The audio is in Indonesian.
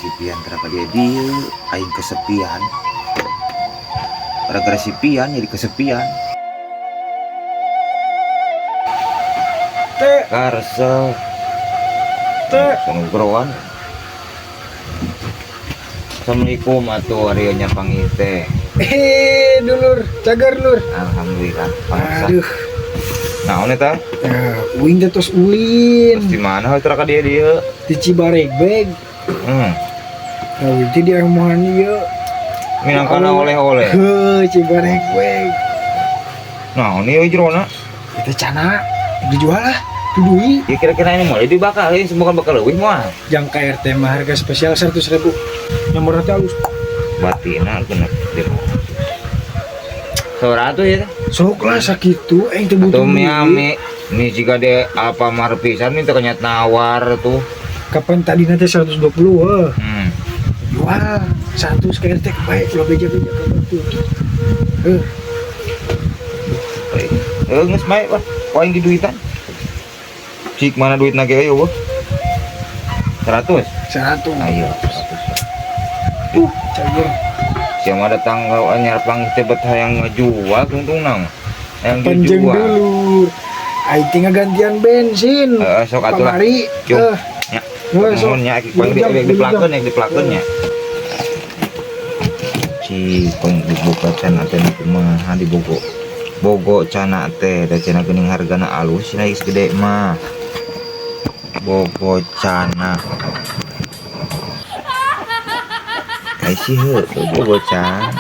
si Pian terapa dia aing kesepian. Gara-gara si Pian jadi kesepian. Teh, Karsa teh. Sanugroan. Assalamualaikum atuh areunya pangite. Dulur, cagar lur. Alhamdulillah. Pangsa. Aduh, Naon eta? uing tos ulin. Di mana heuh teraka dia? Di Cibaregbeg. Nah, itu dia mohan ieu. Minangkana oleh-oleh. Cibaregbeg. Naon ieu jerona? Itu cana dijual lah. Tudui. Ya kira-kira ini mau dibakar, ini bukan bakal leuwih mah. Yang KRT mah harga spesial 100.000. Nomor nanti halus. Batina bener dia. Sauratu ya. Sok lah sakitu, teu butuh Tuh miami, ini jika dia apa marpisan ini ternyata nawar tuh. Kapan tadi nanti 120 wah. Jual 100 KRT baik kalau beja-beja kapan tuh. Nges baik wah, poin di duitan. Cik mana duit nage ayo wah. 100. 100. Ayo 100. Cager. Siapa datang kau anyar pang tebet yang ngejual untung nang. Yang Panjang dijual. dulu. Aing tinggal gantian bensin. Sok atuh lah. Pamari. Cung. Ya. Sok. Nuhunnya poin di plakeun yang di plakeunnya. Si poin dibuka cenah teh kumaha di Bogo. Bogo cana teh da cenah geuning hargana alus cenah geus gede mah. Bogo cana. Ai sih heuh bogo cana.